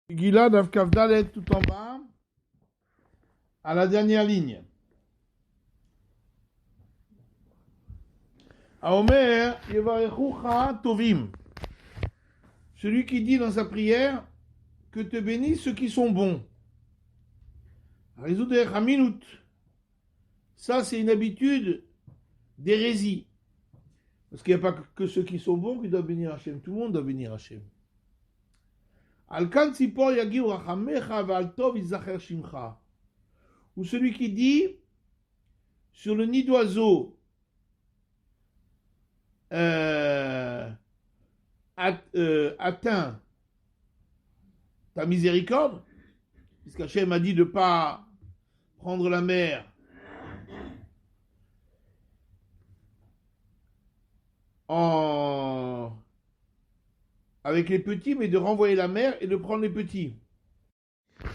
Gilad Avkavdalet tout en bas, à la dernière ligne. Aomer, Yevarechucha Tovim. Celui qui dit dans sa prière que te bénissent ceux qui sont bons. Ça, c'est une habitude d'hérésie. Parce qu'il n'y a pas que ceux qui sont bons qui doivent bénir Hachem. Tout le monde doit bénir Hachem. Alkan Tzipor Yagiu Rachamecha Ve'al Tov Yizacher Shimcha. Ou celui qui dit sur le nid d'oiseau atteint ta miséricorde, puisqu'Hachem a dit de ne pas prendre la mer avec les petits, mais de renvoyer la mer et de prendre les petits.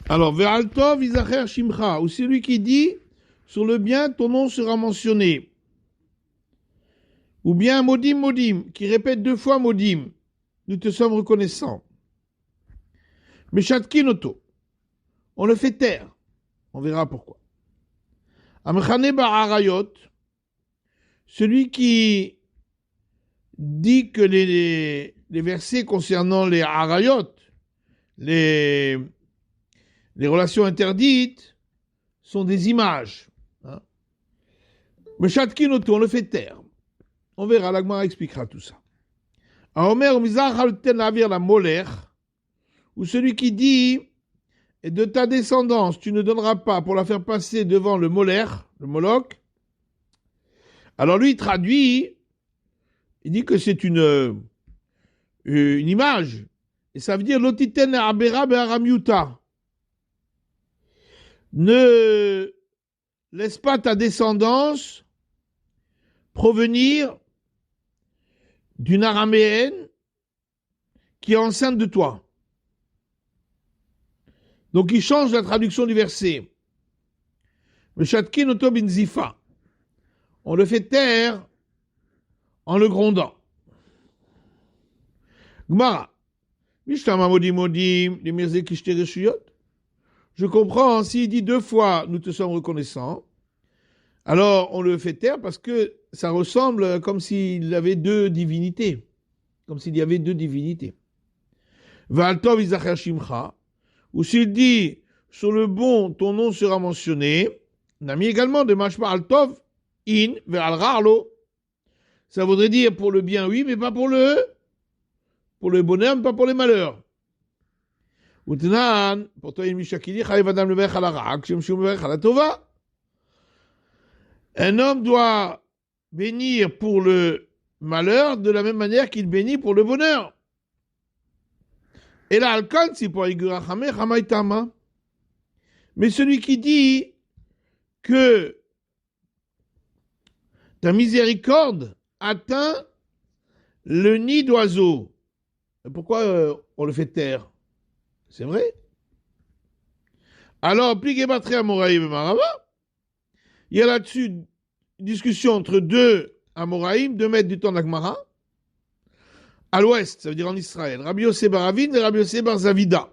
Alors, Ve'altov Yizacher Shimcha, ou celui qui dit sur le bien, ton nom sera mentionné. Ou bien Modim Modim, qui répète 2 fois Modim, nous te sommes reconnaissants. Meshatkin Oto, on le fait taire. On verra pourquoi. Amchane Ba'arayot, celui qui dit que les versets concernant les Arayot, les relations interdites, sont des images. Meshatkin Oto, on le fait taire. On verra, la Gemara expliquera tout ça. Aomer Mizachal Navir la Moler, ou celui qui dit, et de ta descendance, tu ne donneras pas pour la faire passer devant le Moler, le Moloch. Alors lui, il traduit, il dit que c'est une image, et ça veut dire Lotiten Abera Be'aramiuta. Ne laisse pas ta descendance provenir d'une araméenne qui est enceinte de toi. Donc il change la traduction du verset. Meshatkin Oto bin Zifa. On le fait taire en le grondant. Gmara. Mishtama modim modim de mirze kishte reshuyot. Je comprends, s'il dit 2 fois nous te sommes reconnaissants, alors on le fait taire parce que ça ressemble comme s'il avait 2 divinités. Comme s'il y avait 2 divinités. Va'altov Yizacher Shimcha. Ou s'il dit sur le bon ton nom sera mentionné, on a mis également de mashma altov in ve'al rarlo. Ça voudrait dire pour le bien oui, mais pas pour le bonheur, mais pas pour les malheurs. Utnan, pourtant il mishakili chayev adam levech ala ra'ak shem shum levech ala tova. Un homme doit bénir pour le malheur de la même manière qu'il bénit pour le bonheur. Et là, Alkan, c'est pour Igurachame, Hamaitama. Mais celui qui dit que ta miséricorde atteint le nid d'oiseau. Pourquoi on le fait taire? C'est vrai. Alors, Pligebatri Amoraïm et Marava, il y a là-dessus une discussion entre 2 Amoraïm, 2 mètres du temps d'Agmara. À l'ouest, ça veut dire en Israël, Rabbi Yossé bar Ravin et Rabbi Yossé bar Zavida.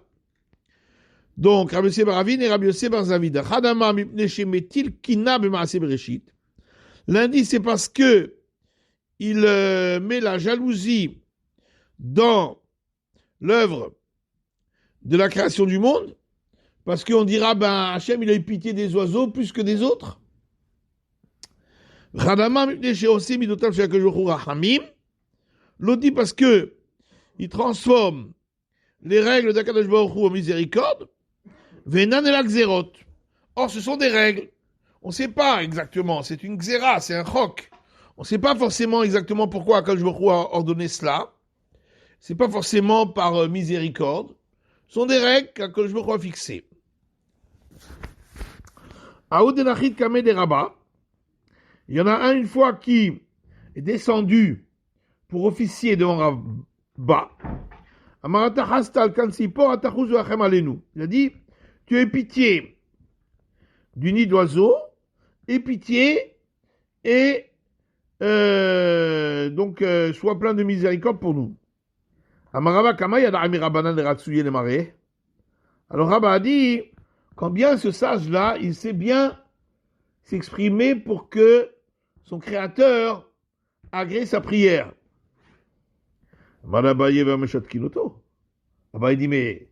Donc, Rabbi Yossé bar Ravin et Rabbi Yossé bar Zavida. Chadama mipne shemetil kina b'maaseh bereshit. L'un dit c'est parce que il met la jalousie dans l'œuvre de la création du monde, parce qu'on dira, ben, Hachem, il a eu pitié des oiseaux plus que des autres. Chadama mipne sheoseh midotav she'akadosh rachamim. L'autre dit parce que il transforme les règles d'Akadosh Baruch Hu en miséricorde, venan et la xérot. Or, ce sont des règles. On ne sait pas exactement. C'est une xéra, c'est un chok. On ne sait pas forcément exactement pourquoi Akadosh Baruch Hu a ordonné cela. C'est pas forcément par miséricorde. Ce sont des règles qu'Akadosh Baruch Hu a fixées. Aoudenachit Kameh des Rabbah. Il y en a un une fois qui est descendu pour officier devant Rabba. Il a dit, tu as pitié du nid d'oiseau, et pitié, et donc sois plein de miséricorde pour nous. Alors Rabba a dit, quand bien ce sage-là, il sait bien s'exprimer pour que son créateur agrée sa prière. Malabaye va Meshat Kinoto. Rabba il dit, mais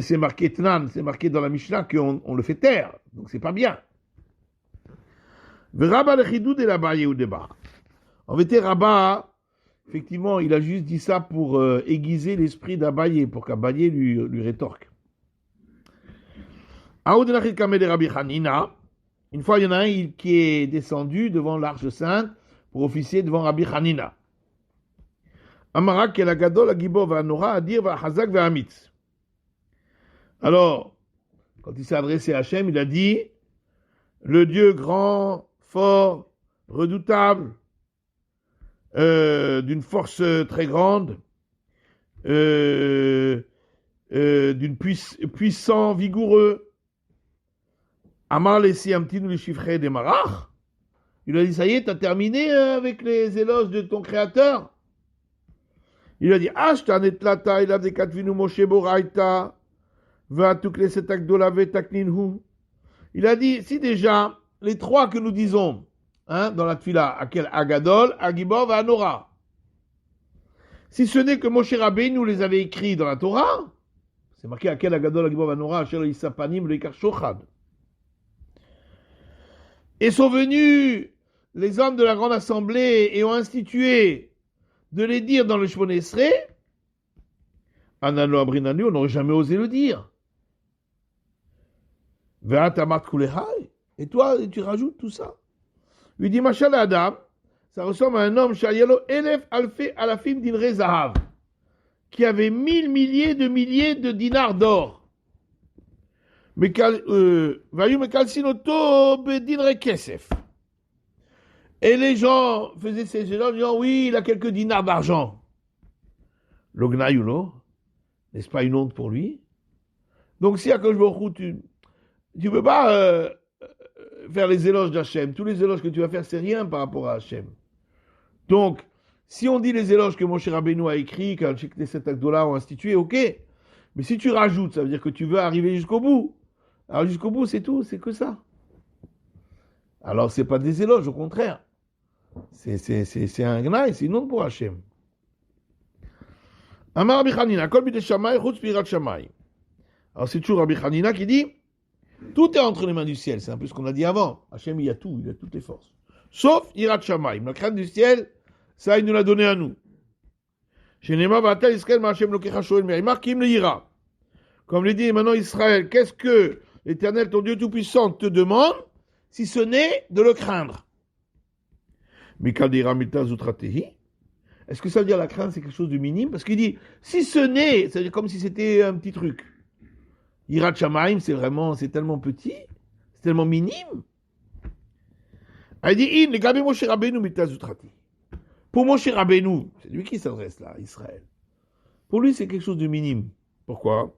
c'est marqué Tnan, c'est marqué dans la Mishnah qu'on le fait taire, donc c'est pas bien. Rabba le Chidou de l'Abaye ou débat. En vérité, Rabba, effectivement, il a juste dit ça pour aiguiser l'esprit d'Abaye, pour qu'Abaye lui rétorque. Une fois, il y en a un qui est descendu devant l'Arche Sainte pour officier devant Rabbi Hanina. Amarak el Agadol Agibor Vanora Adir Vahazak Vahamitz. Alors, quand il s'est adressé à Hachem, il a dit le Dieu grand, fort, redoutable, d'une force très grande, d'une puissant, vigoureux. Amar laissé un petit nous les chiffrer des marach. Il a dit ça y est, t'as terminé avec les éloges de ton créateur. Il a dit Ashtan et Tlata, il a des katvinu Moshe Boraita, va tout les setak dolave takninhu. Il a dit si déjà les trois que nous disons dans la tfila, Akel Agadol, Agibor, Vanora. Si ce n'est que Moshe Rabbeinu nous les avait écrits dans la Torah, c'est marqué Akel Agadol, Agibor, Vanora, Asher Isapanim, le Ikar Shochad. Et sont venus les hommes de la grande assemblée et ont institué de les dire dans le Shmon Esrei, Anano Abrinanu, on n'aurait jamais osé le dire. Ve'atamat kulehai. Et toi, tu rajoutes tout ça. Il dit, Machal Adam, ça ressemble à un homme, Shayalo Elef Alfe Alafim Dinre Zahav, qui avait 1000 milliers de dinars d'or. Et les gens faisaient ces éloges en disant oui, il a quelques dinars d'argent. L'ognaïulo, n'est-ce pas une honte pour lui? Donc si à Akadosh Baruch Hu, tu ne peux pas faire les éloges d'Hachem. Tous les éloges que tu vas faire, c'est rien par rapport à Hachem. Donc, si on dit les éloges que Moshe Rabbeinu a écrits, quand les 7 $, ont institué, ok. Mais si tu rajoutes, ça veut dire que tu veux arriver jusqu'au bout. Alors jusqu'au bout, c'est tout, c'est que ça. Alors c'est pas des éloges, au contraire. C'est un gnaï, c'est une honte pour Hachem. Amar Rabbi Hanina, kol bidei shamay, chutz pirat shamay. Alors c'est toujours Rabbi Hanina qui dit, tout est entre les mains du ciel, c'est un peu ce qu'on a dit avant. Hachem, il y a tout, il a toutes les forces. Sauf Irat Shamayim, la crainte du ciel, ça il nous l'a donné à nous. Shenema v'atel Israël ma'Hachem lokecha shoel me'imar kim le ira. Comme le dit maintenant Israël, qu'est-ce que l'Éternel, ton Dieu Tout-Puissant, te demande, si ce n'est de le craindre? Est-ce que ça veut dire la crainte, c'est quelque chose de minime? Parce qu'il dit, si ce n'est, ça veut dire comme si c'était un petit truc. Yirat Shamaim, c'est tellement petit, c'est tellement minime. Il dit, in, les Gabi Moshe Rabbeinu mitazutrati. Pour Moshe Rabbeinu, c'est lui qui s'adresse là, Israël. Pour lui, c'est quelque chose de minime. Pourquoi?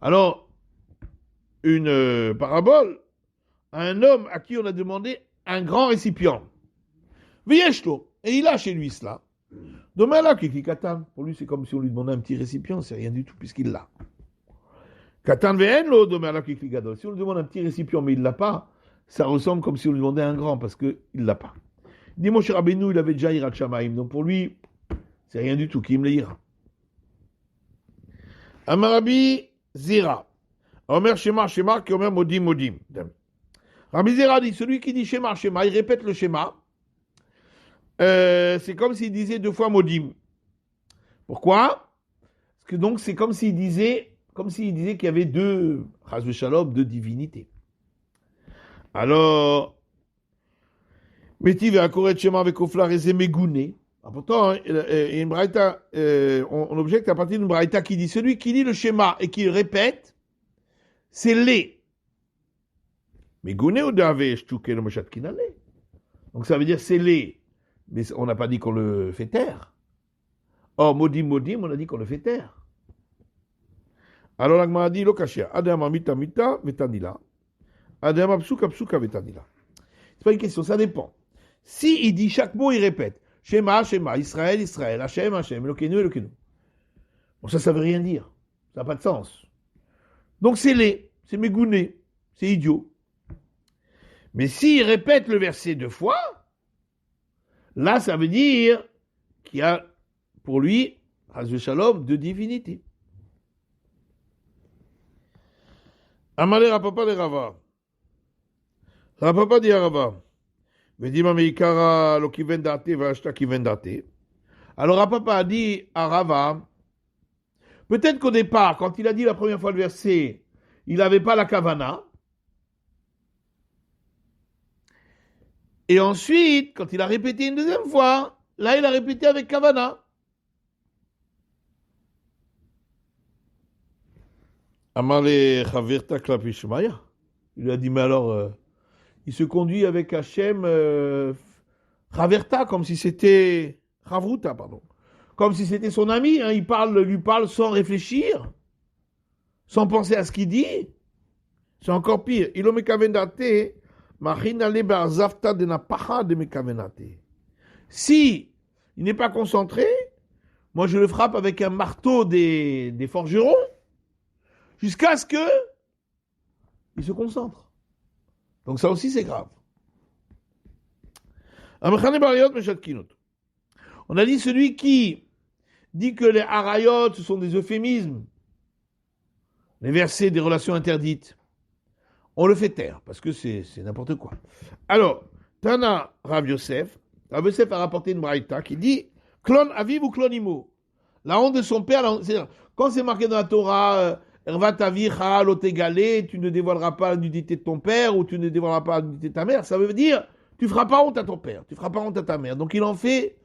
Alors, une parabole à un homme à qui on a demandé un grand récipient. Vieshlo, et il a chez lui cela. Demain là, Kiki Katan, pour lui c'est comme si on lui demandait un petit récipient, c'est rien du tout puisqu'il l'a. Katan ve'enlo, demain là, Kiki Gadol. Si on lui demande un petit récipient mais il l'a pas, ça ressemble comme si on lui demandait un grand parce qu'il l'a pas. Il dit Moshe Rabbeinu, il avait déjà Yirat Shamaim, donc pour lui, c'est rien du tout, qui me le ira. Amarabi Zira. Omer Shema, qui Omer Modim, Modim. Rabbi Zira dit, celui qui dit Shema, il répète le Shema. C'est comme s'il disait 2 fois Modim. Pourquoi? Parce que donc c'est comme s'il disait qu'il y avait 2 divinités. Alors, Métiv et Akoret Shema avec Oflar et Megouné. Pourtant, une braïta, on objecte à partir d'une braïta qui dit celui qui lit le schéma et qui le répète, c'est les. Mais Gouné ou Davé, Shtuké le Moshat Kinale. Donc ça veut dire c'est les. Mais on n'a pas dit qu'on le fait taire. Or, Modim, on a dit qu'on le fait taire. Alors l'agma a dit Lokashia, Adama mita mita vetanila. Adama psuka psuka vetanila. C'est pas une question, ça dépend. Si il dit chaque mot, il répète. Shema, Shema, Israël, Israël, Hachem, Hachem, Elokeinu, Elokeinu. Bon, ça veut rien dire. Ça n'a pas de sens. Donc c'est laid, c'est mégouné, c'est idiot. Mais s'il répète le verset 2 fois, là, ça veut dire qu'il y a, pour lui, Hazve Shalom, deux divinités. Amalé Rapapa de Rava. Rapapa dit à Rava. Vedima Meikara lo kiven date vashta kiven date. Alors Rapapa a dit à Rava, peut-être qu'au départ, quand il a dit la première fois le verset, il n'avait pas la kavana. Et ensuite, quand il a répété une deuxième fois, là, il a répété avec kavana. Amale Chavirta Klapishmaya. Il lui a dit, mais alors, il se conduit avec Hachem Chaverta, comme si c'était Chavruta, pardon. Comme si c'était son ami, hein, il lui parle sans réfléchir, sans penser à ce qu'il dit. C'est encore pire. Si il n'est pas concentré, moi je le frappe avec un marteau des forgerons, jusqu'à ce que il se concentre. Donc ça aussi c'est grave. On a dit celui qui dit que les harayot ce sont des euphémismes, les versets des relations interdites, on le fait taire, parce que c'est n'importe quoi. Alors, Tana Rav Yosef a rapporté une braïta qui dit Klon aviv ou klonimo. La honte de son père, quand c'est marqué dans la Torah, Ervat avicha lotegalé, tu ne dévoileras pas la nudité de ton père, ou tu ne dévoileras pas la nudité de ta mère, ça veut dire tu ne feras pas honte à ton père, tu ne feras pas honte à ta mère. Donc il en fait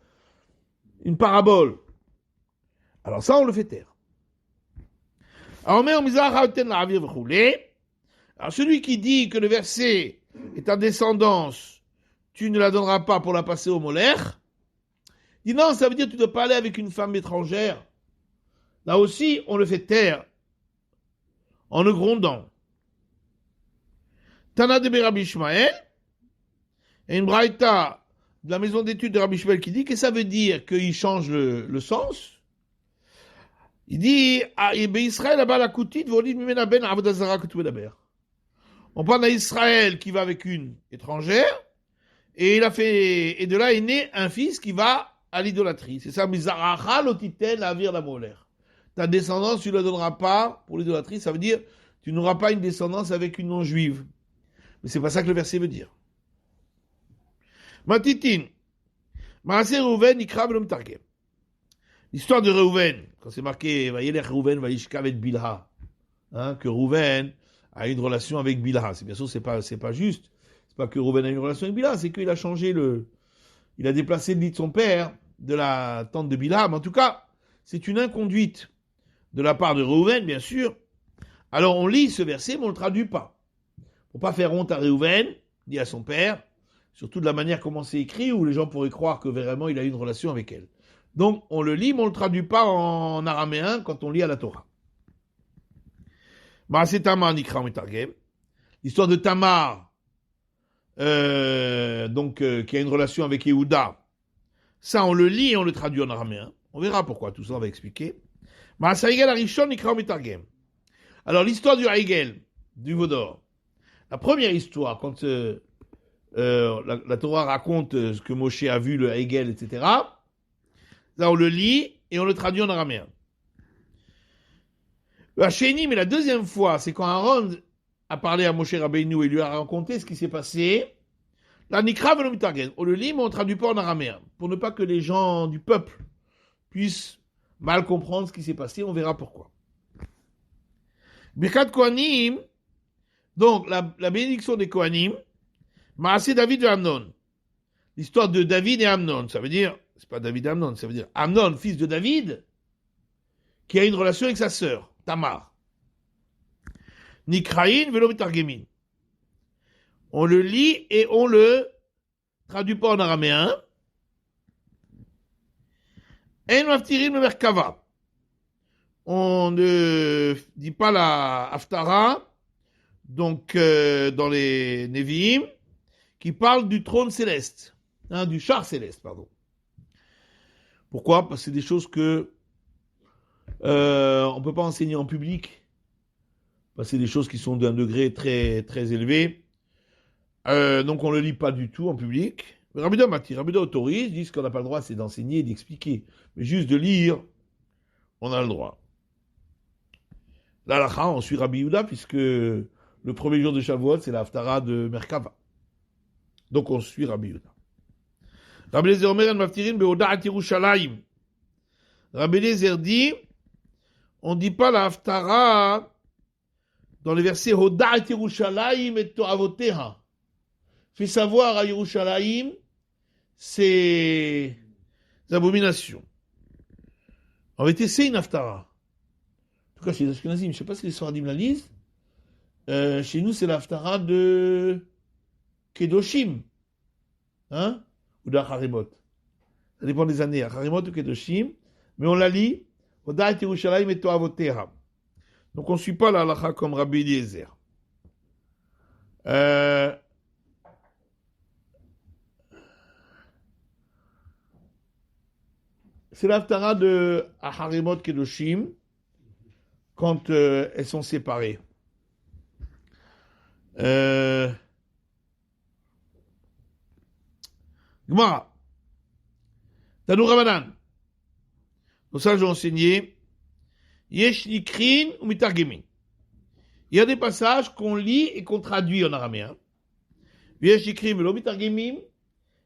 une parabole. Alors ça, on le fait taire. Alors, celui qui dit que le verset est en descendance, tu ne la donneras pas pour la passer au molaire, dit non, ça veut dire que tu ne dois pas aller avec une femme étrangère. Là aussi, on le fait taire en le grondant. Tana de Rabbi Ishmael, et une braïta de la maison d'études de Rabbi Ishmael qui dit que ça veut dire qu'il change le sens. Il dit, Israël a la koutite, on parle d'un Israël qui va avec une étrangère, et de là est né un fils qui va à l'idolâtrie. C'est ça, Mizaracha lotiten avir la molaire. Ta descendance, tu ne la donneras pas pour l'idolâtrie, ça veut dire, tu n'auras pas une descendance avec une non-juive. Mais c'est pas ça que le verset veut dire. Matitin, Maaseh Reuven, Ikra Belom Targem. L'histoire de Reuven, quand c'est marqué, Vayelech Reuven, Vayishkav et Bilha, que Reuven a une relation avec Bilha. Bien sûr, c'est pas juste. C'est pas que Reuven a une relation avec Bilha, c'est qu'il a changé il a déplacé le lit de son père, de la tente de Bilha. Mais en tout cas, c'est une inconduite de la part de Reuven, bien sûr. Alors, on lit ce verset, mais on ne le traduit pas. Pour pas faire honte à Reuven, ni à son père, surtout de la manière comment c'est écrit, où les gens pourraient croire que vraiment il a eu une relation avec elle. Donc, on le lit, mais on ne le traduit pas en araméen quand on lit à la Torah. C'est Tamar Nikra Metargem. L'histoire de Tamar, qui a une relation avec Yehuda. Ça, on le lit et on le traduit en araméen. On verra pourquoi, tout ça, on va expliquer. Alors, l'histoire du Haïgel, du Vaudor. La première histoire, quand la Torah raconte ce que Moshe a vu, le Haïgel, etc., là, on le lit et on le traduit en araméen. La Chéni, mais la deuxième fois, c'est quand Aaron a parlé à Moshe Rabbeinu et lui a raconté ce qui s'est passé. La Nikra Velom Mitargem. On le lit, mais on ne traduit pas en araméen. Pour ne pas que les gens du peuple puissent mal comprendre ce qui s'est passé, on verra pourquoi. Birkat Kohanim, donc la bénédiction des Kohanim, Maaseh David et Amnon. L'histoire de David et Amnon, ça veut dire, c'est pas David et Amnon, ça veut dire Amnon, fils de David, qui a une relation avec sa sœur, Tamar. Nikraïn velo mitargemin. On le lit et on le traduit pas en araméen. En maftirin le merkava. On ne dit pas la Haftara, donc dans les Nevi'im, qui parle du trône céleste, du char céleste, pardon. Pourquoi ? Parce que c'est des choses que On ne peut pas enseigner en public, parce que c'est des choses qui sont d'un degré très, très élevé. Donc on ne le lit pas du tout en public. Rabbi Yehuda autorise, dit ce qu'on n'a pas le droit, c'est d'enseigner et d'expliquer. Mais juste de lire, on a le droit. L'Alacha, on suit Rabbi Yehuda, puisque le premier jour de Shavuot, c'est la Haftara de Merkava. Donc on suit Rabbi Yehuda. Rabbi Eliezer Omer en Maftirin be'Hodat Yerushalayim. Rabbi Eliezer dit, on ne dit pas la Haftara dans les versets Hodat Yerushalayim et To'avoteha. Fait savoir à Yerushalayim ses abominations. En vérité, c'est une Haftara. En tout cas, chez les Ashkenazim, je ne sais pas si les Sfaradim la lisent. Chez nous, c'est la Haftara de Kedoshim. Hein? Ou de Harimot. Ça dépend des années, Harimot ou Kedoshim. Mais on la lit. Hodat Yerushalayim et To'avoteha. Donc on ne suit pas la halakha comme Rabbi Eliezer. C'est l'Haftara de Harimot Kedoshim quand elles sont séparées. Gemara. Tanu Rabanan. Donc ça, j'ai enseigné. Yesh nikrin ou mitargemin. Il y a des passages qu'on lit et qu'on traduit en araméen. Yesh nikrin ou mitargemin.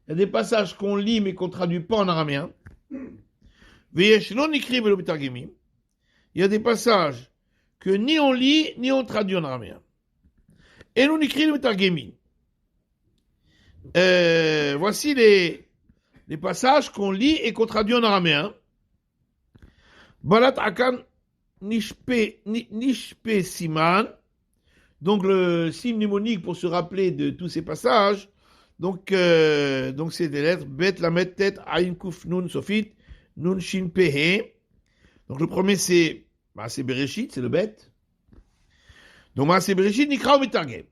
Il y a des passages qu'on lit mais qu'on traduit pas en araméen. Yesh non nikrin ou mitargemin. Il y a des passages que ni on lit ni on traduit en araméen. Et non nikrin ou mitargemin. Voici les passages qu'on lit et qu'on traduit en araméen. Balat akan nishpe siman. Donc le signe mnémonique pour se rappeler de tous ces passages. Donc c'est des lettres bet lamet tet ayin kuf nun sofit nun shin pe he. Donc le premier c'est Bereshit, c'est le bet. Donc c'est Bereshit nikra ou mitargem.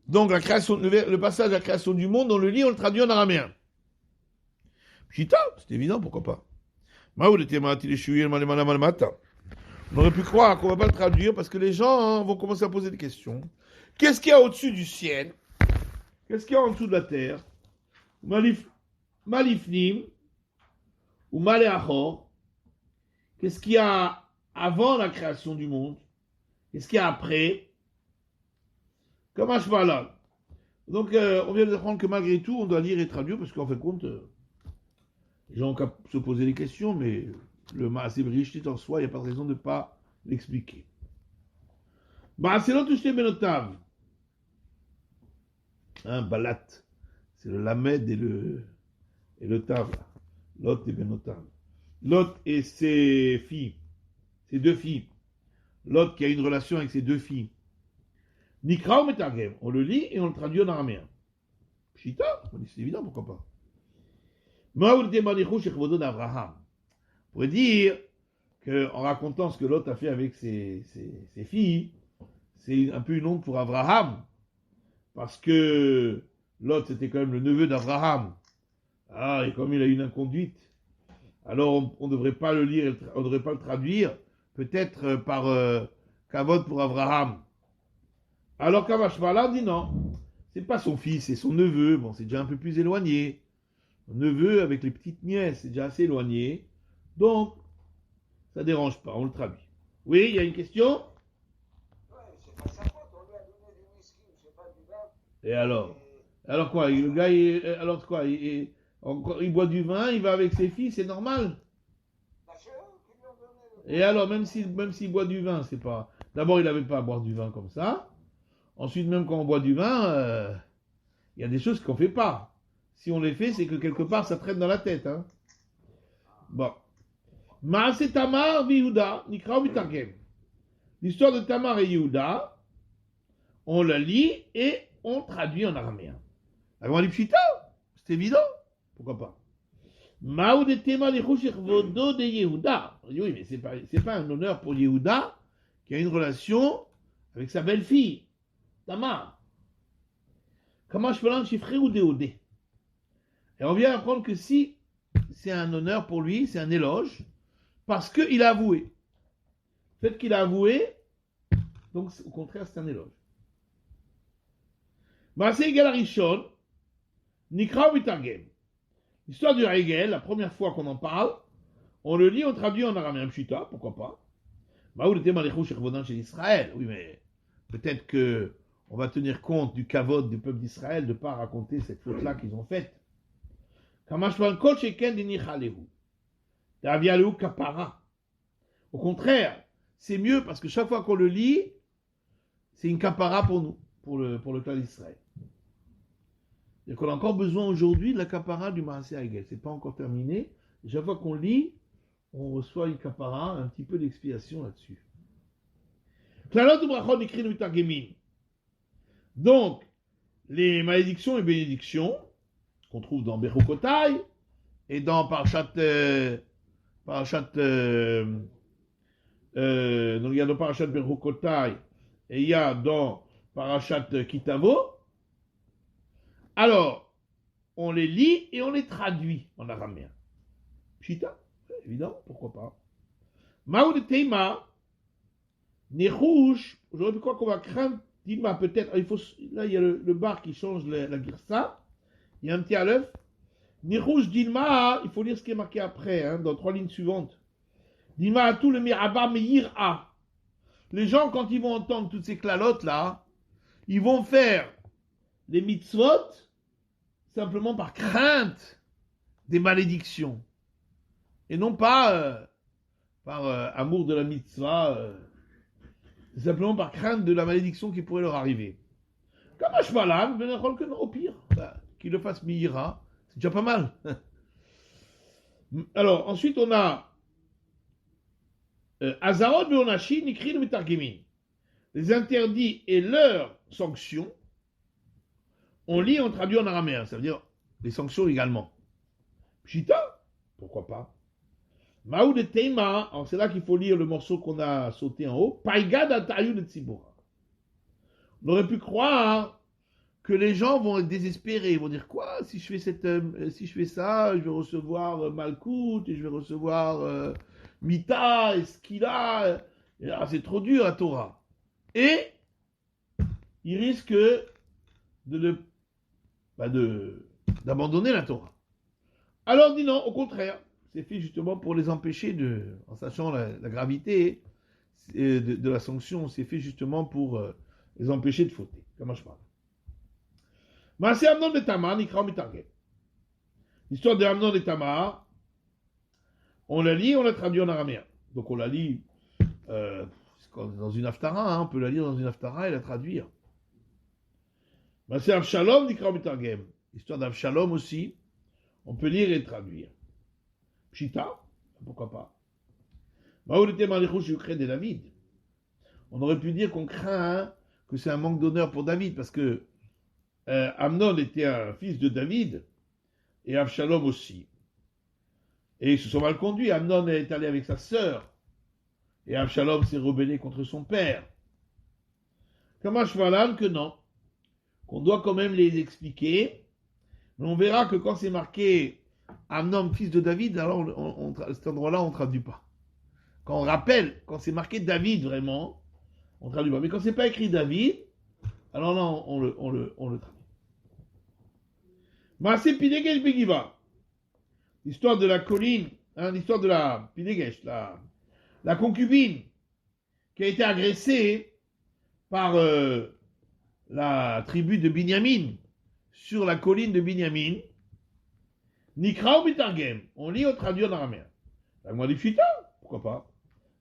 Donc la création, le passage de la création du monde, on le lit, on le traduit en araméen. Chita, c'est évident, pourquoi pas. On aurait pu croire qu'on ne va pas le traduire parce que les gens vont commencer à poser des questions. Qu'est-ce qu'il y a au-dessus du ciel? Qu'est-ce qu'il y a en dessous de la terre? Malifnim ou Maléachor. Qu'est-ce qu'il y a avant la création du monde? Qu'est-ce qu'il y a après? Comme un cheval. Donc, on vient d'apprendre que malgré tout, on doit lire et traduire, parce qu'en fait, compte, les gens ont qu'à se poser des questions, mais le Maaseh Bereshit en soi, il n'y a pas de raison de ne pas l'expliquer. C'est l'autre touché Benotav. Balat. C'est le Lamed et le Tav. Lot et Benotav. Lot et ses filles. Ses deux filles. Lot qui a une relation avec ses deux filles. Nikra ou Metargem, on le lit et on le traduit en araméen. Pshita, on dit c'est évident, pourquoi pas. On pourrait dire qu'en racontant ce que Lot a fait avec ses filles, c'est un peu une honte pour Abraham, parce que Lot c'était quand même le neveu d'Abraham. Et comme il a une inconduite, alors on ne devrait pas le lire, on ne devrait pas le traduire, peut-être par kavod pour Abraham. Alors Kamashvala dit non, c'est pas son fils, c'est son neveu, bon c'est déjà un peu plus éloigné. Son neveu avec les petites nièces, c'est déjà assez éloigné, donc ça dérange pas, on le traduit. Oui, il y a une question? Ouais, c'est pas sa faute, on lui a donné du whisky, c'est pas du vin. Et alors? Alors quoi, le gars, alors quoi, il boit du vin, il va avec ses filles, c'est normal? Bah, c'est eux qui lui ont donné le Et alors, même s'il boit du vin, c'est pas... D'abord, il n'avait pas à boire du vin comme ça. Ensuite, même quand on boit du vin, il y a des choses qu'on ne fait pas. Si on les fait, c'est que quelque part, ça traîne dans la tête. Hein. Bon. Maaseh Tamar Yehuda, Nikra Mitargem. L'histoire de Tamar et Yehuda, on la lit et on traduit en araméen. Avant les pshita, c'est évident. Pourquoi pas? Maoud et Tema Vodo de Yehuda. Oui, mais c'est pas un honneur pour Yehuda qui a une relation avec sa belle-fille. Tamar. Comment je peux l'enchiffrer ou déodé? Et on vient apprendre que si c'est un honneur pour lui, c'est un éloge, parce qu'il a avoué. Le fait qu'il a avoué, donc au contraire, c'est un éloge. Maaseh Egel Arishon, Nikra Mitargem. L'histoire du Egel, la première fois qu'on en parle, on le lit, on traduit en araméen pshita, pourquoi pas. Maoul était malechou shechvodan chez Israël. Oui, mais peut-être que on va tenir compte du kavod du peuple d'Israël de ne pas raconter cette faute-là qu'ils ont faite. Kamashvan kol sheken dinichalehu. D'avialeu kapara. Au contraire, c'est mieux parce que chaque fois qu'on le lit, c'est une kapara pour nous, pour le clan d'Israël. Et qu'on a encore besoin aujourd'hui de la kapara du Maaseh Egel. C'est pas encore terminé. Et chaque fois qu'on lit, on reçoit une kapara, un petit peu d'expiation là-dessus. Klalot ou brachot nikrinu mitargemin. Donc, les malédictions et bénédictions qu'on trouve dans Bechukotai et dans Parashat donc il y a dans Parashat Bechukotai et il y a dans Parashat Kitavo. Alors, on les lit et on les traduit en araméen. Pshita, évidemment, pourquoi pas. Maoud Teima, Nechouch, aujourd'hui quoi qu'on va craindre, Dilma peut-être, là il y a le bar qui change la girsa, il y a un petit aleph. Nechouch Dilma, il faut lire ce qui est marqué après, hein, dans 3 lignes suivantes. Dilma a tout le miraba meir'a. Les gens, quand ils vont entendre toutes ces clalotes là, ils vont faire les mitzvot simplement par crainte des malédictions. Et non pas par amour de la mitzvah, simplement par crainte de la malédiction qui pourrait leur arriver. Comme Ashmalan, que non, au pire, qu'il le fasse Mihira, c'est déjà pas mal. Alors, ensuite on a Azarot Beonashi, Nikrin Mitargemin. Les interdits et leurs sanctions, on lit et on traduit en araméen, ça veut dire les sanctions également. Pshita, pourquoi pas. Maou de Teima, alors c'est là qu'il faut lire le morceau qu'on a sauté en haut. Païgad Atayu de Tzibora. On aurait pu croire que les gens vont être désespérés. Ils vont dire quoi si je fais ça, je vais recevoir Malkout et je vais recevoir Mita et Skila. C'est trop dur la Torah. Et ils risquent d'abandonner la Torah. Alors dit non, au contraire. C'est fait justement pour les empêcher en sachant la gravité de la sanction, c'est fait justement pour les empêcher de fauter. Comment je parle? Maaseh Amnon de Tamar, Nikra Mitargem. L'histoire de Amnon de Tamar, on la lit, on la traduit en araméen. Donc on la lit dans une haftara, on peut la lire dans une haftara et la traduire. Maaseh Avshalom, Nikra Mitargem. L'histoire d'Avshalom aussi, on peut lire et traduire. Pshita, pourquoi pas. De David. On aurait pu dire qu'on craint que c'est un manque d'honneur pour David, parce que Amnon était un fils de David, et Avshalom aussi. Et ils se sont mal conduits. Amnon est allé avec sa sœur, et Avshalom s'est rebellé contre son père. Comme Ashvalan, que non, qu'on doit quand même les expliquer, mais on verra que quand c'est marqué Amnon, fils de David, alors à cet endroit-là, on ne traduit pas. Quand on rappelle, quand c'est marqué David vraiment, on ne traduit pas. Mais quand c'est pas écrit David, alors là, on le traduit. Maaseh Pinegesh Begiva. L'histoire de la colline, l'histoire de la Pinegesh, la concubine, qui a été agressée par la tribu de Binyamin, sur la colline de Binyamin. Nikra ou Mitargem, on lit ou traduit en araméen. La moi dit Pshita, pourquoi pas.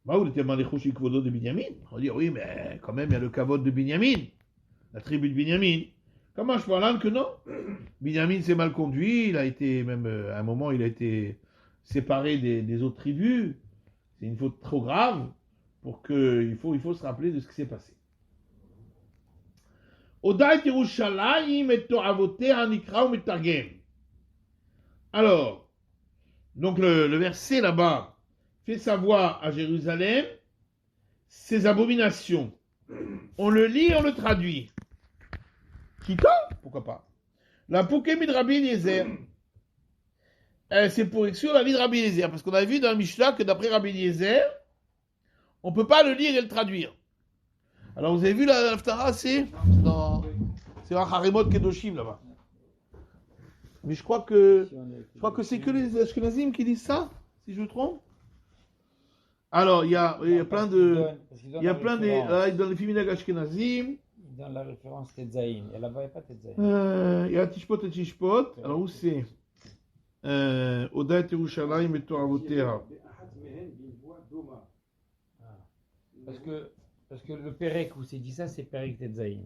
Maoul était Malechouchi Kvodo de Binyamin. On dit oui, mais quand même il y a le kavod de Binyamin, la tribu de Binyamin. Comment je parle que non? Binyamin s'est mal conduit, il a été même à un moment il a été séparé des autres tribus. C'est une faute trop grave pour que il faut se rappeler de ce qui s'est passé. Odaït Yerushalayim et To'avotea Nikra ou Mitargem. Alors, donc le verset là-bas fait savoir à Jérusalem ses abominations. On le lit et on le traduit. Kita, pourquoi pas. La Pokémie de Rabbi Eliezer, c'est pour exclure la vie de Rabbi Eliezer, parce qu'on a vu dans le Mishnah que d'après Rabbi Eliezer, on ne peut pas le lire et le traduire. Alors vous avez vu la Haftara, c'est un Harimot Kedoshim là-bas. Mais je crois que c'est que les Ashkenazim qui disent ça, si je me trompe. Alors il y a plein de, il y a plein de, dans les Fiminag Ashkenazim. Dans la référence Tetzaïn. Et là-bas, il n'y a pas Tetzaïn. Il y a Tishpot et Tishpot. Alors où c'est Oda et Yerushalayim et Toavotea. Parce que le Pérec où c'est dit ça, c'est Pérec Tetzaïn.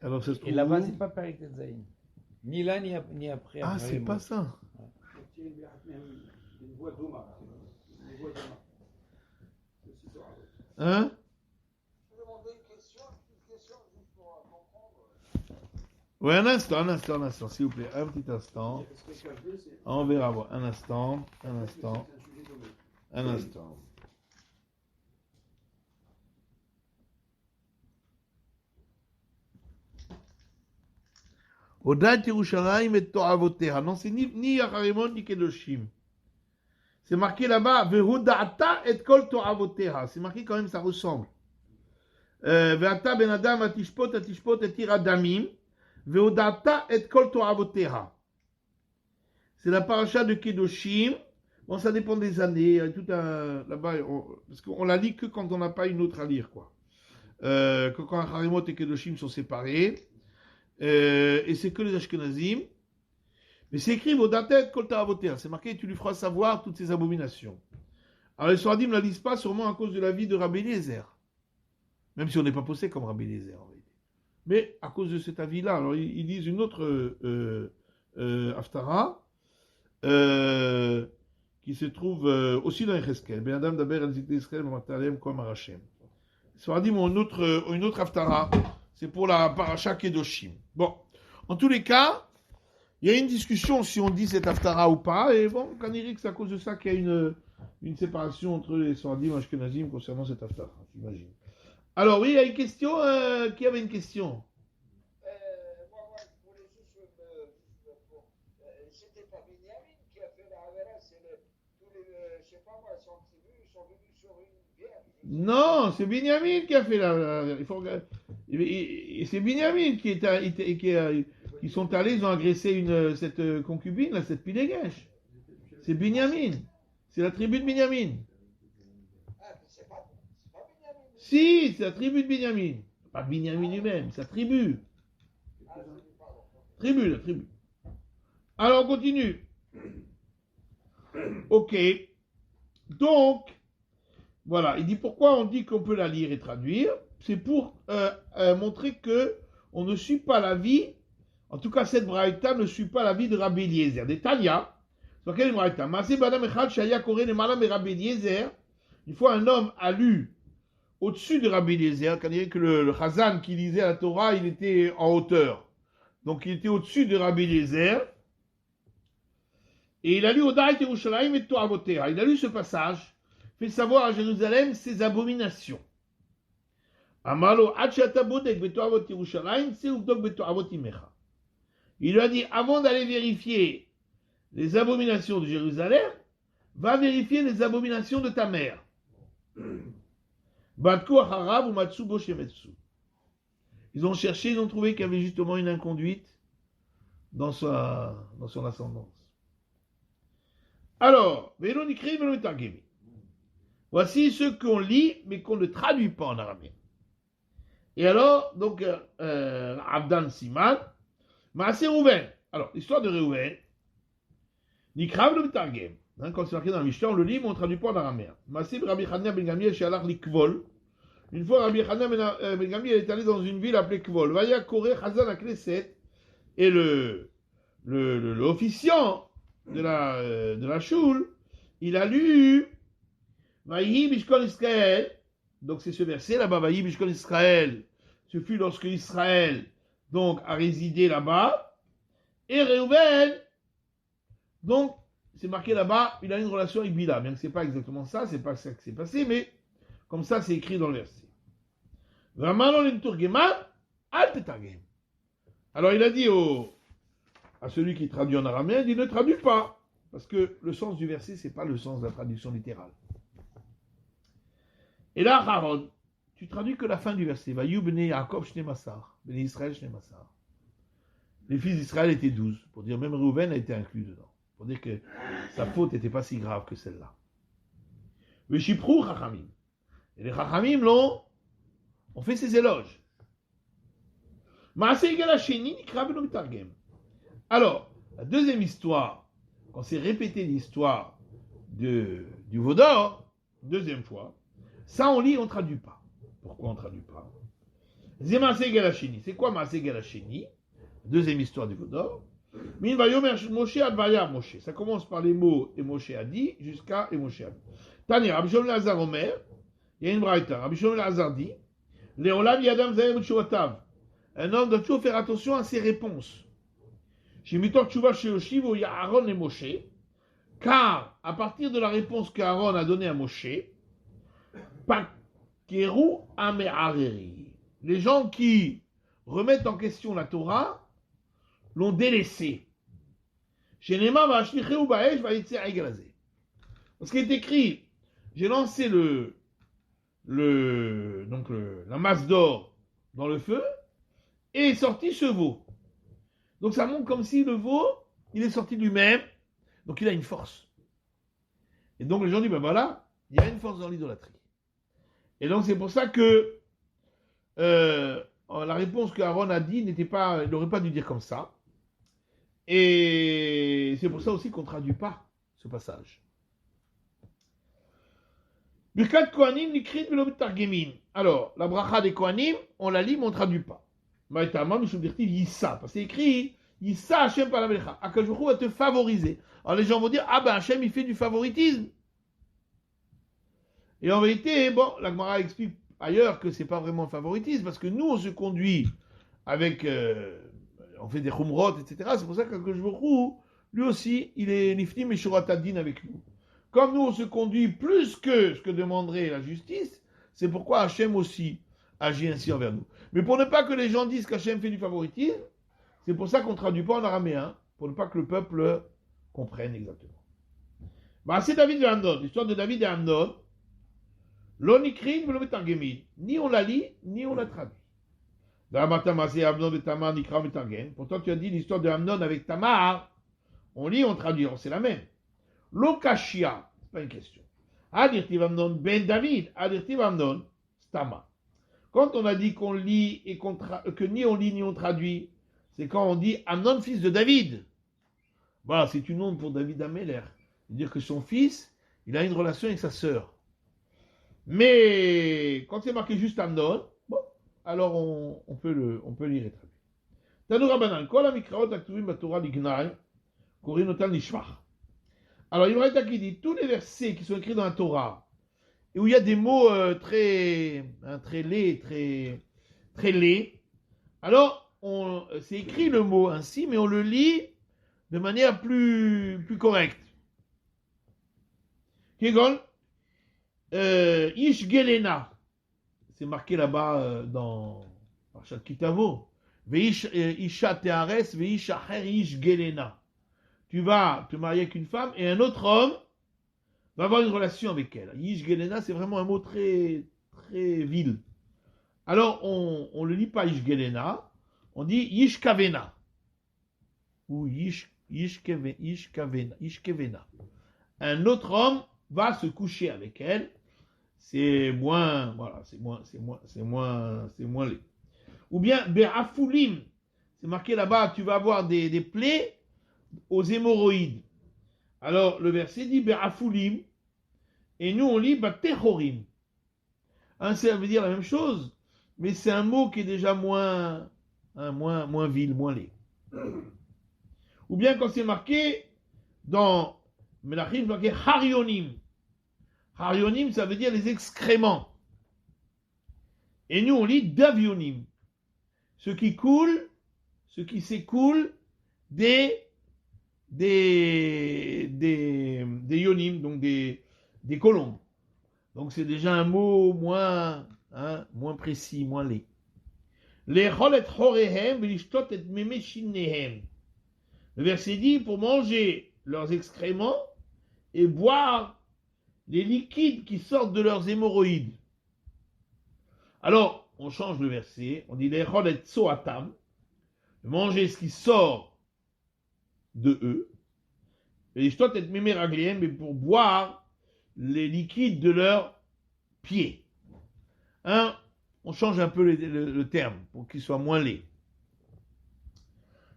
Alors ça se trouve Et là-bas, où? c'est pas Pérec Tetzaïn. Ni là, ni après. Ah, c'est pas ça. Hein? Je vais demander une question juste pour comprendre. Oui, un instant, s'il vous plaît. Un petit instant. On verra. Un instant. Odat Yerushalayim et Toavotea. Non, c'est ni Yacharimon ni Kedoshim. C'est marqué là-bas, Vehudata et Kol Toavotea. C'est marqué quand même, ça ressemble. Ve'ata ben Adam atishpot et iradamim. Vehudata et Kol Toavotea. C'est la paracha de Kedoshim. Bon, ça dépend des années. Tout là-bas, parce qu'on la lit que quand on n'a pas une autre à lire, quoi. Quand Harimot et Kedoshim sont séparés. Et c'est que les Ashkenazim. Mais c'est écrit Vodatet Kol Ta'avotea. C'est marqué, tu lui feras savoir toutes ces abominations. Alors les Sfaradim ne la lisent pas sûrement à cause de la vie de Rabbi Eliezer. Même si on n'est pas posé comme Rabbi Eliezer en réalité. Mais à cause de cet avis-là, alors ils lisent une autre Haftara qui se trouve aussi dans Yecheskel. Ben Adam Daber El Zikte Israël Matalem Kom Arachem. Les Sfaradim ont une autre Haftara. C'est pour la paracha Kedoshim. Bon, en tous les cas, il y a une discussion si on dit cette Haftara ou pas. Et bon, on dirait que c'est à cause de ça qu'il y a une séparation entre les Sfaradim et Ashkenazim concernant cette Haftara, j'imagine. Alors oui, il y a une question. Qui avait une question? Moi, pour les c'était pas Binyamin qui a fait la Havera, c'est tous les, je sais pas moi, 100 tribus, ils sont venus sur une vierge. Non, c'est Binyamin qui a fait il faut regarder. C'est Binyamin qui sont allés, ils ont agressé cette concubine, là, cette Pilégesh. C'est Binyamin. C'est la tribu de Binyamin. Ah, mais c'est pas Binyamin. Si, c'est la tribu de Binyamin. Pas Binyamin lui-même, c'est la tribu. Ah, pardon. La tribu. Alors, on continue. Ok. Donc, voilà, il dit pourquoi on dit qu'on peut la lire et traduire. C'est pour montrer que on ne suit pas la vie, en tout cas cette braïta ne suit pas la vie de Rabbi Eliezer. Des Tanya, sur quelle braïta? Une fois un homme a lu au-dessus de Rabbi Eliezer, c'est-à-dire que le Chazan qui lisait la Torah, il était en hauteur. Donc il était au-dessus de Rabbi Eliezer. Et il a lu Oda et Yerushalayim et Toavotea. Il a lu ce passage, fait savoir à Jérusalem ses abominations. Amalo Achatабodek Betoavot Yerushalayim, c'est Uvdok Betoavot Imecha. Il lui a dit, avant d'aller vérifier les abominations de Jérusalem, va vérifier les abominations de ta mère. Batku Acharav ou Matsu Boshemetsu. Ils ont cherché, ils ont trouvé qu'il y avait justement une inconduite dans son ascendance. Alors, voici ce qu'on lit, mais qu'on ne traduit pas en araméen. Et alors, donc, Abdan Siman, Maaseh Rouven. Alors, l'histoire de Reuven, Nikrav le Targem. Quand c'est marqué dans la Mishnah, on le lit, mais on ne traduit pas en araméen. Maaseh Rabbi Chania ben Gamliel Shalach Likvol. Une fois, Rabbi Chania ben Gamliel est allé dans une ville appelée Kvol. Vaya Koré Chazan à Knesset. Et l'officiant de la choule, il a lu Vaïhi Bishkol Israël. Donc c'est ce verset là-bas, Vaïhi Bishkol Israël. Ce fut lorsque Israël donc a résidé là-bas. Et Reuven, donc c'est marqué là-bas, il a une relation avec Bila. Bien que c'est pas exactement ça, c'est pas ça qui s'est passé, mais comme ça c'est écrit dans le verset. Alors il a dit à celui qui traduit en araméen, il ne traduit pas. Parce que le sens du verset, c'est pas le sens de la traduction littérale. Et là, Aaron, tu traduis que la fin du verset. Vayu bnei Yaakov shnei masar, bnei Israël shnei masar. Les fils d'Israël étaient 12, pour dire même Reuven a été inclus dedans, pour dire que sa faute n'était pas si grave que celle-là. Veshiprou Chachamim. Et les Chachamim ont fait ses éloges. Maaseh Yigal Hasheni nikra beno mitargem. Alors, la deuxième histoire, quand c'est répété l'histoire du veau d'or, deuxième fois, ça on lit, on ne traduit pas. Pourquoi on ne traduit pas? C'est Maaseh Yigal Hasheni. C'est quoi Maaseh Yigal Hasheni? Deuxième histoire du veau d'or. Min vayomer Moshe ad vayar Moshe. Ça commence par les mots et Moshe a dit jusqu'à et Moshe a dit. Tani, Rabbi Shlomo Elazar Omer, il y a une braïta. Rabbi Shlomo Elazar dit, Léolam yadam zayem utshuvatav. Un homme doit toujours faire attention à ses réponses. Shemitor tshuva sheoshiv ou Aaron et Moshe. Car, à partir de la réponse qu'Aaron a donnée à Moshe, Pakeru ame'areri. Les gens qui remettent en question la Torah l'ont délaissé. Shenema va'ashlicheu ba'esh va'yitzer ha'eglazé. Parce qu'il est écrit, j'ai lancé la masse d'or dans le feu et est sorti ce veau. Donc ça montre comme si le veau, il est sorti lui-même, donc il a une force. Et donc les gens disent, ben voilà, il y a une force dans l'idolâtrie. Et donc c'est pour ça que la réponse qu'Aaron a dit il n'aurait pas dû dire comme ça. Et c'est pour ça aussi qu'on ne traduit pas ce passage. Birkat Kohanim nikrit velo mitargemin. Alors, la bracha des Kohanim, on la lit, mais on ne traduit pas. Maïtama, Mishum Dirtiv, Yissa. Parce que c'est écrit, Yissa Hashem par la Melecha. Akadosh Baruch Hu va te favoriser. Alors les gens vont dire, ah ben Hashem, il fait du favoritisme. Et en vérité, bon, la Gemara explique ailleurs que c'est pas vraiment le favoritisme, parce que nous, on se conduit avec, on fait des chumrot, etc. C'est pour ça qu'Akadosh Baruch Hu, lui aussi, il est nifnim et shuratadin avec nous. Comme nous, on se conduit plus que ce que demanderait la justice, c'est pourquoi Hachem aussi agit ainsi envers nous. Mais pour ne pas que les gens disent qu'Hachem fait du favoritisme, c'est pour ça qu'on ne traduit pas en araméen, pour ne pas que le peuple comprenne exactement. Bah, c'est David et Amnon, l'histoire de David et Amnon. L'onikrin veut le metargemin. Ni on la lit, ni on la traduit. Pourtant, tu as dit l'histoire de Amnon avec Tamar. On lit, on traduit, c'est la même. L'okashia, c'est pas une question. Adirtiv Amnon ben David, Adirtiv Amnon, stama. Quand on a dit qu'on lit et que ni on lit ni on traduit, c'est quand on dit Amnon fils de David. Voilà, c'est une honte pour David Améler. Dire que son fils, il a une relation avec sa sœur. Mais quand c'est marqué juste Amnon, bon, alors on peut lire et traduire. Tanu Rabbanan, kol amikraot aktuvim batorah lignai, korinotan lishmach. Alors, il y aurait qui dit tous les versets qui sont écrits dans la Torah, et où il y a des mots très laids, très laids, alors c'est écrit le mot ainsi, mais on le lit de manière plus correcte. Kegol, Ish Gelena, c'est marqué là-bas dans Parashat Kitavo, Isha Tehares, Veish Acher Ish Gelena. Tu vas te marier avec une femme et un autre homme va avoir une relation avec elle. Yish Gelena, c'est vraiment un mot très, très vil. Alors, on ne le lit pas Yish Gelena, on dit Yish Kavena. Ou Yish Kevena. Un autre homme va se coucher avec elle. C'est moins, voilà, c'est moins laid. Ou bien Be'afulim, c'est marqué là-bas, tu vas avoir des plaies aux hémorroïdes. Alors, le verset dit Be'afulim, et nous on lit Batechorim. Ça veut dire la même chose, mais c'est un mot qui est déjà moins vil, moins laid. Ou bien quand c'est marqué dans Melachim, c'est marqué Harionim. Harionim, ça veut dire les excréments. Et nous on lit Davionim. Ce qui s'écoule des yonim, donc des colombes. Donc c'est déjà un mot moins précis, moins laid. Les cholet chorehem, velishtot et memeshinehem. Le verset dit pour manger leurs excréments et boire les liquides qui sortent de leurs hémorroïdes. Alors, on change le verset, on dit l'echol et tsoatam, manger ce qui sort de eux, et l'ishtot et méméragliem, mais pour boire les liquides de leurs pieds. Hein, on change un peu le terme pour qu'il soit moins laid.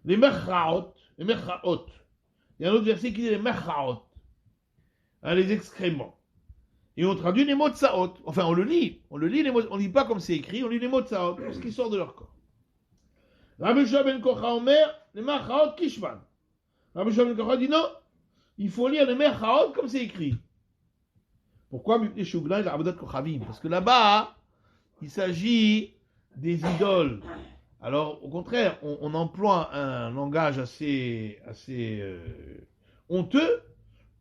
Les merchaot, il y a un autre verset qui dit les merchaot, hein, les excréments. Et on traduit les mots de Saot. Enfin, on le lit les mots, on lit pas comme c'est écrit, on lit les mots de Saot, ce qui sort de leur corps. Rabbi Shua ben Kocha Omer, les Merchaot Kishman. Rabbi Shua ben Kocha dit non, il faut lire les Merchaot comme c'est écrit. Pourquoi Parce que là-bas, il s'agit des idoles. Alors, au contraire, on emploie un langage assez honteux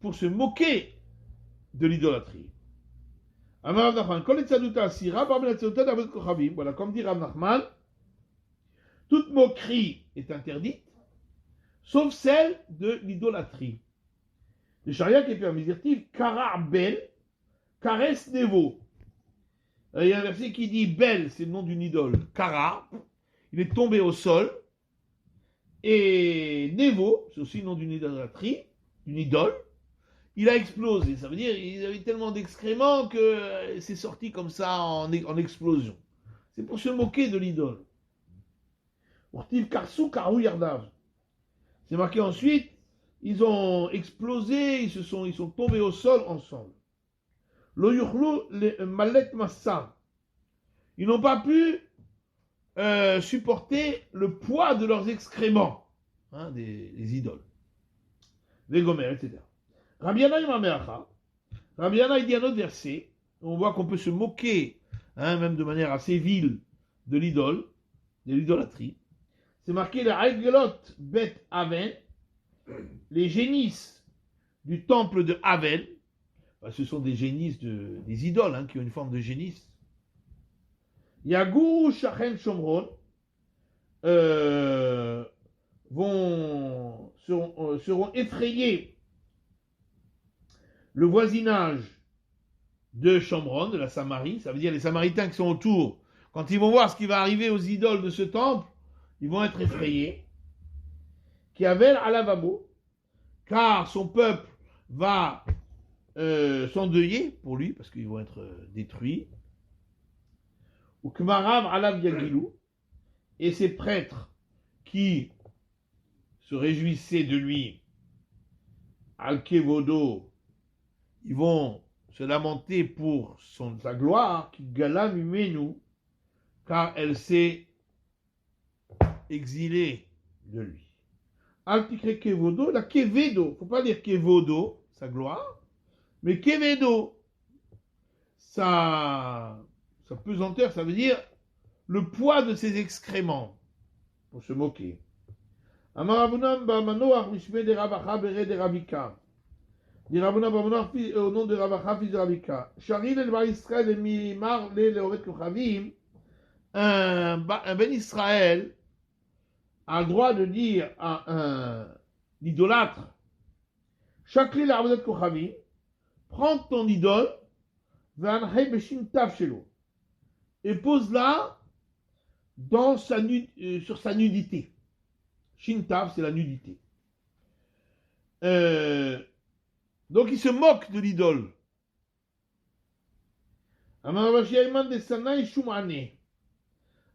pour se moquer de l'idolâtrie. Voilà, comme dit Rav Nachman, toute moquerie est interdite, sauf celle de l'idolâtrie. Le charia qui est permis, dit-il, Kara Bel, caresse Nevo. Il y a un verset qui dit Bel, c'est le nom d'une idole. Kara, il est tombé au sol. Et Nevo, c'est aussi le nom d'une idolâtrie, d'une idole. Il a explosé, ça veut dire qu'il avait tellement d'excréments que c'est sorti comme ça en explosion. C'est pour se moquer de l'idole. C'est marqué ensuite, ils ont explosé, ils sont tombés au sol ensemble. Ils n'ont pas pu supporter le poids de leurs excréments, hein, des idoles, des gomères, etc. Rabbi Yana il dit un autre verset, on voit qu'on peut se moquer, hein, même de manière assez vile, de l'idole, de l'idolâtrie. C'est marqué le Aigelot Bet Aven, les génisses du temple de Aven, ce sont des génisses des idoles, hein, qui ont une forme de génisse. Yagou Shachen Shomron seront effrayés le voisinage de Shomron, de la Samarie, ça veut dire les Samaritains qui sont autour, quand ils vont voir ce qui va arriver aux idoles de ce temple, ils vont être effrayés. Qui avait Alavamo, car son peuple va s'endeuiller pour lui, parce qu'ils vont être détruits. Ou Kmarav Alav Yagilou, et ces prêtres qui se réjouissaient de lui, Al-Kevodo, ils vont se lamenter pour sa gloire, qui galam humenu, car elle s'est exilée de lui. Altikre Kevodo, la Kevedo, faut pas dire Kevodo, sa gloire, mais Kevedo, sa pesanteur, ça veut dire le poids de ses excréments, pour se moquer. Amaravunam Bamanoach Mishme de Ravacha Bere de Ravika. Dit Rabuna Bamanoach au nom de Ravacha fils de Ravika. Charil el Bar Israël et Mimar le Leovet Kochavim. Un Ben Israël a le droit de dire à un idolâtre, Shakli la Avodat Kochavim, prends ton idole, Vanhei Beshin Tav Shelo, et pose-la sur sa nudité. Shintav, c'est la nudité. Donc il se moque de l'idole. Ravashi Ayman de Sanaï Shumane.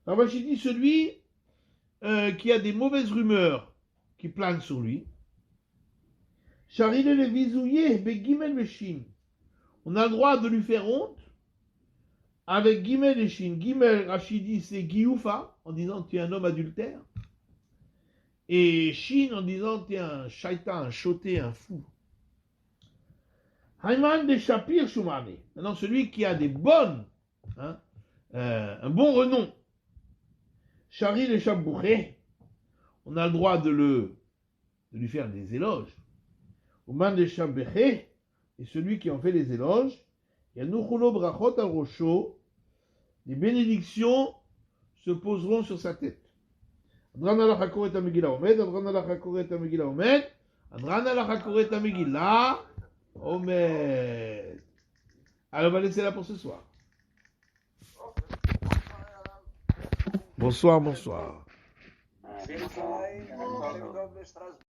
Ravashi dit celui qui a des mauvaises rumeurs qui planent sur lui. Charine le visouillé, Begimel Veshin. On a le droit de lui faire honte avec Gimel et Shin. Gimel, Rachidi, c'est Giyoufa, en disant tu es un homme adultère. Et Shin, en disant tu es un shaita, un choté, un fou. Hayman de Shapir Shumane. Maintenant, celui qui a des bonnes, hein, un bon renom. Shari le Shabouché. On a le droit de lui faire des éloges. Ouman de Shabéché. Et celui qui en fait les éloges. Yanouchulo Brachot al Rosho. Les bénédictions se poseront sur sa tête. Adran ala Hakoret Amegila Omed. Adran ala Hakoret Amegila Omed. Adran ala Hakoret Amegila Omed. Alors on va laisser là pour ce soir. Bonsoir, bonsoir. Jérusalem, Tov de Strasbourg.